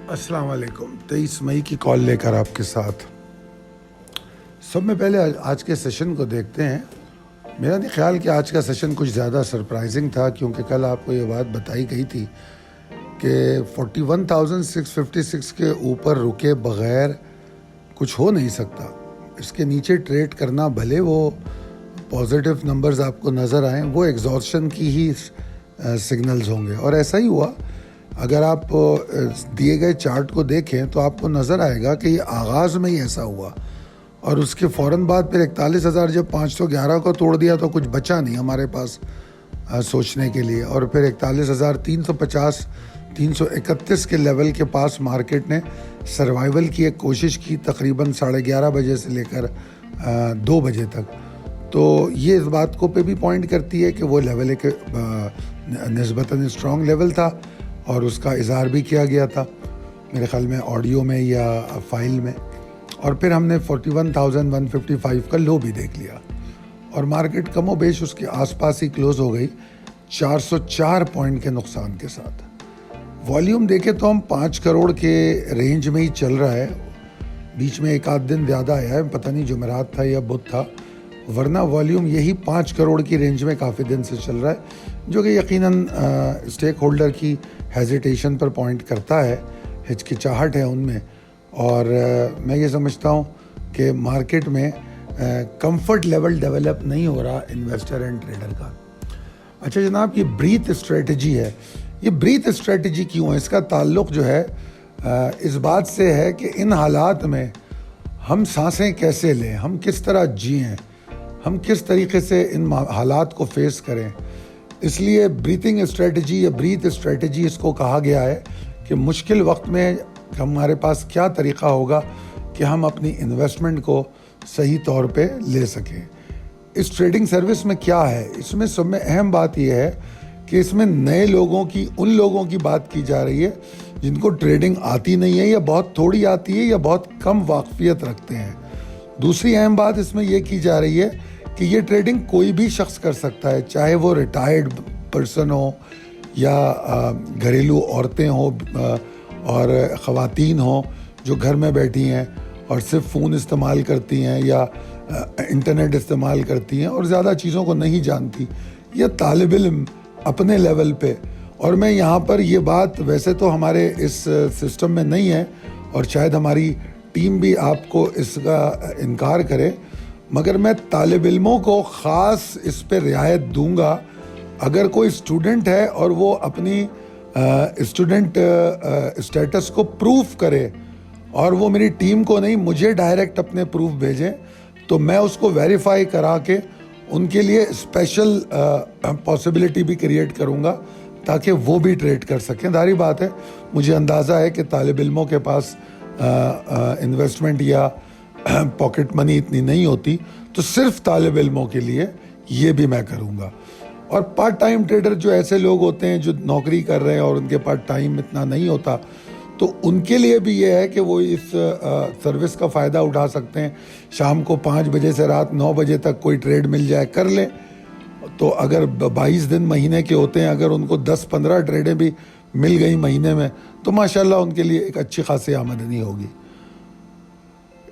अस्सलाम वालेकुम। 23 मई की कॉल लेकर आपके साथ। सब में पहले आज के सेशन को देखते हैं। मेरा नहीं ख्याल कि आज का सेशन कुछ ज़्यादा सरप्राइजिंग था, क्योंकि कल आपको ये बात बताई गई थी कि 41,656 के ऊपर रुके बग़ैर कुछ हो नहीं सकता। इसके नीचे ट्रेड करना, भले वो पॉजिटिव नंबर्स आपको नज़र आएँ, वो एग्जॉस्शन की ही सिग्नल्स होंगे, और ऐसा ही हुआ। अगर आप दिए गए चार्ट को देखें तो आपको नज़र आएगा कि ये आगाज़ में ही ऐसा हुआ, और उसके फ़ौरन बाद फिर 41,000 जब 511 को तोड़ दिया तो कुछ बचा नहीं हमारे पास सोचने के लिए, और फिर 41,350 331 के लेवल के पास मार्केट ने सर्वाइवल की एक कोशिश की, तकरीबन 11:30 बजे से लेकर 2 बजे तक। तो ये इस बात को पे भी पॉइंट करती है कि वो लेवल एक निस्बतन स्ट्रॉन्ग लेवल था, और उसका इज़हार भी किया गया था मेरे ख़्याल में ऑडियो में या फाइल में। और फिर हमने 41,155 का लो भी देख लिया, और मार्केट कमो बेश उसके आसपास ही क्लोज़ हो गई 404 पॉइंट के नुकसान के साथ। वॉल्यूम देखें तो हम 5 करोड़ के रेंज में ही चल रहा है। बीच में एक आध दिन ज़्यादा आया है, पता नहीं जुमेरात था या बुध था, वरना वॉल्यूम यही 5 करोड़ की रेंज में काफ़ी दिन से चल रहा है, जो कि यकीनन स्टेक होल्डर की हेजिटेशन पर पॉइंट करता है, हिचकिचाहट है उनमें। और मैं ये समझता हूँ कि मार्केट में कंफर्ट लेवल डेवलप नहीं हो रहा इन्वेस्टर एंड ट्रेडर का। अच्छा जनाब, ये ब्रीथ स्ट्रेटजी है। ये ब्रीथ स्ट्रेटजी क्यों है? इसका ताल्लुक़ जो है इस बात से है कि इन हालात में हम सांसें कैसे लें, हम किस तरह जिएं, हम किस तरीके से इन हालात को फेस करें। इसलिए ब्रीथिंग स्ट्रेटजी या ब्रीथ स्ट्रेटजी इसको कहा गया है कि मुश्किल वक्त में हमारे पास क्या तरीक़ा होगा कि हम अपनी इन्वेस्टमेंट को सही तौर पे ले सकें। इस ट्रेडिंग सर्विस में क्या है, इसमें सब में अहम बात यह है कि इसमें नए लोगों की, उन लोगों की बात की जा रही है जिनको ट्रेडिंग आती नहीं है, या बहुत थोड़ी आती है, या बहुत कम वाकफियत रखते हैं। दूसरी अहम बात इसमें यह की जा रही है कि ये ट्रेडिंग कोई भी शख्स कर सकता है, चाहे वो रिटायर्ड पर्सन हो या घरेलू औरतें हो और ख़वातीन हो जो घर में बैठी हैं और सिर्फ फ़ोन इस्तेमाल करती हैं या इंटरनेट इस्तेमाल करती हैं और ज़्यादा चीज़ों को नहीं जानती, या तालिब इल्म अपने लेवल पे। और मैं यहाँ पर ये बात, वैसे तो हमारे इस सिस्टम में नहीं है और शायद हमारी टीम भी आपको इसका इनकार करे, मगर मैं तालिब इल्मों को ख़ास इस पे रियायत दूंगा। अगर कोई स्टूडेंट है और वो अपनी स्टूडेंट स्टेटस को प्रूफ करे, और वो मेरी टीम को नहीं, मुझे डायरेक्ट अपने प्रूफ भेजें, तो मैं उसको वेरीफाई करा के उनके लिए स्पेशल पॉसिबिलिटी भी क्रिएट करूँगा ताकि वो भी ट्रेड कर सकें। जाहिर बात है, मुझे अंदाज़ा है कि तालिब इल्मों के पास इन्वेस्टमेंट या पॉकेट मनी इतनी नहीं होती, तो सिर्फ तालिब इल्मों के लिए ये भी मैं करूँगा। और पार्ट टाइम ट्रेडर जो ऐसे लोग होते हैं जो नौकरी कर रहे हैं और उनके पास टाइम इतना नहीं होता, तो उनके लिए भी ये है कि वो इस सर्विस का फ़ायदा उठा सकते हैं। शाम को 5 बजे से रात 9 बजे तक कोई ट्रेड मिल जाए, कर लें। तो अगर 22 दिन महीने के होते हैं, अगर उनको 10-15 ट्रेडें भी मिल गई महीने में, तो माशाल्लाह उनके लिए एक अच्छी खासी आमदनी होगी।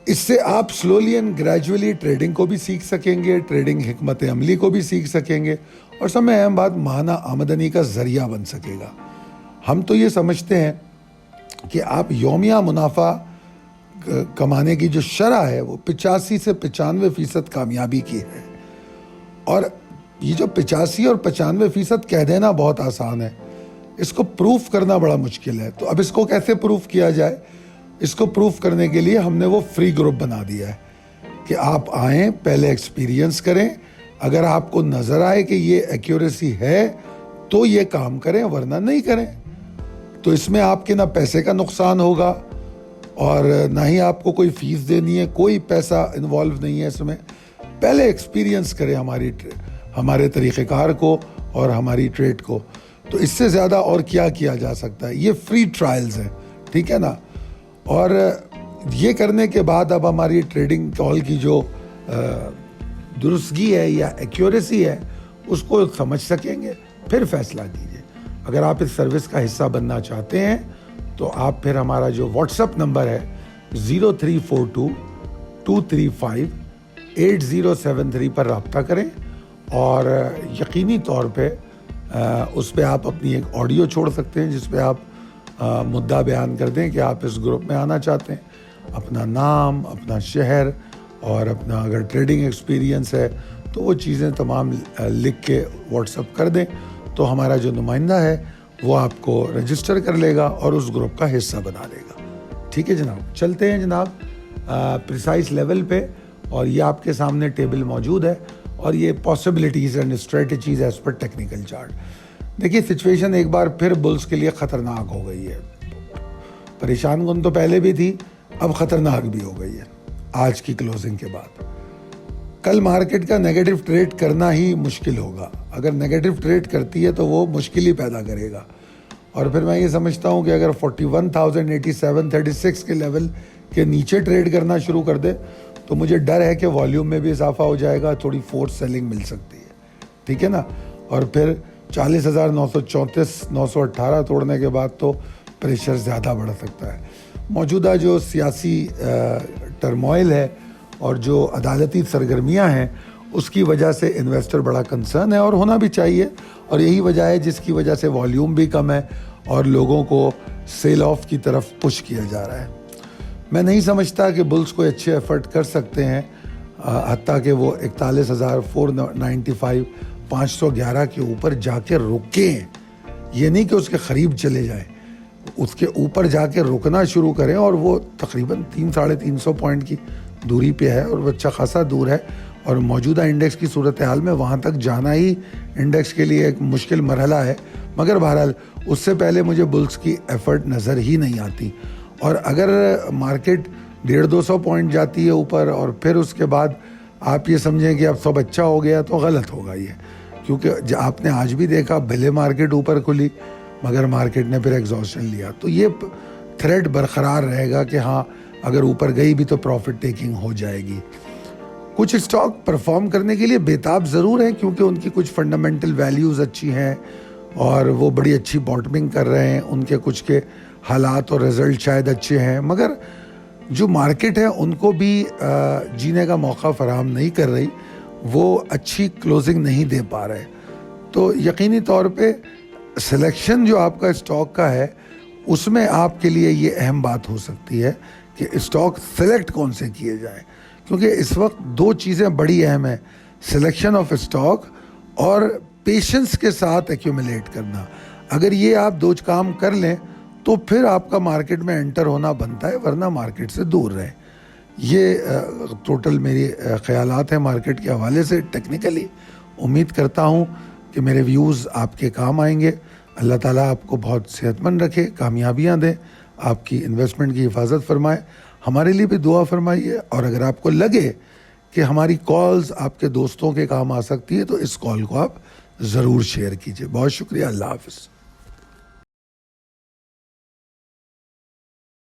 इससे आप स्लोली एंड ग्रेजुअली ट्रेडिंग को भी सीख सकेंगे, ट्रेडिंग हिकमत अमली को भी सीख सकेंगे, और सब में अहम बात, माहाना आमदनी का ज़रिया बन सकेगा। हम तो ये समझते हैं कि आप यौमिया मुनाफा कमाने की जो शरह है वो 85 से 95% कामयाबी की है। और ये जो 85 और 95% कह देना बहुत आसान है, इसको प्रूफ करना बड़ा मुश्किल है। तो अब इसको कैसे प्रूफ किया जाए? इसको प्रूफ करने के लिए हमने वो फ्री ग्रुप बना दिया है कि आप आएँ, पहले एक्सपीरियंस करें, अगर आपको नज़र आए कि ये एक्यूरेसी है तो ये काम करें, वरना नहीं करें। तो इसमें आपके ना पैसे का नुकसान होगा और ना ही आपको कोई फ़ीस देनी है, कोई पैसा इन्वॉल्व नहीं है इसमें। पहले एक्सपीरियंस करें हमारे तरीक़ेकार को और हमारी ट्रेड को। तो इससे ज़्यादा और क्या किया जा सकता है? ये फ्री ट्रायल्स हैं, ठीक है ना। और ये करने के बाद अब हमारी ट्रेडिंग कॉल की जो दुरुस्तगी है या एक्यूरेसी है उसको समझ सकेंगे, फिर फैसला कीजिए। अगर आप इस सर्विस का हिस्सा बनना चाहते हैं تو آپ پھر ہمارا جو واٹس اپ نمبر ہے 0342-235-8073 پر رابطہ کریں، اور یقینی طور پہ اس پہ آپ اپنی ایک آڈیو چھوڑ سکتے ہیں جس پہ آپ مدعا بیان کر دیں کہ آپ اس گروپ میں آنا چاہتے ہیں، اپنا نام، اپنا شہر، اور اپنا اگر ٹریڈنگ ایکسپیرینس ہے تو وہ چیزیں تمام لکھ کے واٹس اپ کر دیں، تو ہمارا جو نمائندہ ہے وہ آپ کو رجسٹر کر لے گا اور اس گروپ کا حصہ بنا لے گا۔ ٹھیک ہے جناب، چلتے ہیں جناب پریسائز لیول پہ، اور یہ آپ کے سامنے ٹیبل موجود ہے، اور یہ possibilities and strategies as per technical chart. دیکھیے سچویشن ایک بار پھر بلز کے لیے خطرناک ہو گئی ہے، پریشان کن تو پہلے بھی تھی، اب خطرناک بھی ہو گئی ہے آج کی کلوزنگ کے بعد۔ کل مارکیٹ کا نیگیٹو ٹریڈ کرنا ہی مشکل ہوگا، اگر نیگیٹو ٹریڈ کرتی ہے تو وہ مشکل ہی پیدا کرے گا، اور پھر میں یہ سمجھتا ہوں کہ اگر 41,087-36 کے لیول کے نیچے ٹریڈ کرنا شروع کر دے تو مجھے ڈر ہے کہ والیوم میں بھی اضافہ ہو جائے گا، تھوڑی فورس سیلنگ مل سکتی ہے، ٹھیک ہے نا، اور پھر 40,934-918 توڑنے کے بعد تو پریشر زیادہ بڑھ سکتا ہے۔ موجودہ جو سیاسی ٹرموائل ہے اور جو عدالتی سرگرمیاں ہیں اس کی وجہ سے انویسٹر بڑا کنسرن ہے، اور ہونا بھی چاہیے، اور یہی وجہ ہے جس کی وجہ سے والیوم بھی کم ہے اور لوگوں کو سیل آف کی طرف پش کیا جا رہا ہے۔ میں نہیں سمجھتا کہ بلز کوئی اچھے ایفرٹ کر سکتے ہیں، حتیٰ کہ وہ 41,495-511 کے اوپر جا کے رکیں، یہ نہیں کہ اس کے قریب چلے جائیں، اس کے اوپر جا کے رکنا شروع کریں، اور وہ تقریباً 300-350 پوائنٹ کی دوری پہ ہے، اور وہ اچھا خاصا دور ہے، اور موجودہ انڈیکس کی صورتحال میں وہاں تک جانا ہی انڈیکس کے لیے ایک مشکل مرحلہ ہے، مگر بہرحال اس سے پہلے مجھے بلز کی ایفرٹ نظر ہی نہیں آتی، اور اگر مارکیٹ 150-200 پوائنٹ جاتی ہے اوپر اور پھر اس کے بعد آپ یہ سمجھیں کہ اب سب اچھا ہو گیا تو غلط ہوگا یہ، کیونکہ آپ نے آج بھی دیکھا بھلے مارکیٹ اوپر کھلی مگر مارکیٹ نے پھر ایگزاسشن لیا، تو یہ تھریڈ برقرار رہے گا کہ ہاں اگر اوپر گئی بھی تو پروفٹ ٹیکنگ ہو جائے گی۔ کچھ اسٹاک پرفارم کرنے کے لیے بےتاب ضرور ہیں کیونکہ ان کی کچھ فنڈامنٹل ویلیوز اچھی ہیں اور وہ بڑی اچھی باٹمنگ کر رہے ہیں، ان کے کچھ کے حالات اور رزلٹ شاید اچھے ہیں، مگر جو مارکیٹ ہے ان کو بھی جینے کا موقع فراہم نہیں کر رہی، وہ اچھی کلوزنگ نہیں دے پا رہے، تو یقینی طور پہ سلیکشن جو آپ کا اسٹاک کا ہے اس میں آپ کے لیے یہ اہم بات ہو سکتی ہے کہ اسٹاک سلیکٹ کون سے کیے جائیں، کیونکہ اس وقت دو چیزیں بڑی اہم ہیں، سلیکشن آف اسٹاک اور پیشنس کے ساتھ ایکیومولیٹ کرنا۔ اگر یہ آپ دو کام کر لیں تو پھر آپ کا مارکیٹ میں انٹر ہونا بنتا ہے، ورنہ مارکیٹ سے دور رہیں۔ یہ ٹوٹل میری خیالات ہیں مارکیٹ کے حوالے سے ٹیکنیکلی۔ امید کرتا ہوں کہ میرے ویوز آپ کے کام آئیں گے۔ اللہ تعالیٰ آپ کو بہت صحت مند رکھے، کامیابیاں دیں، آپ کی انویسٹمنٹ کی حفاظت فرمائے، ہمارے لیے بھی دعا فرمائیے، اور اگر آپ کو لگے کہ ہماری کالز آپ کے دوستوں کے کام آ سکتی ہے تو اس کال کو آپ ضرور شیئر کیجیے۔ بہت شکریہ، اللہ حافظ۔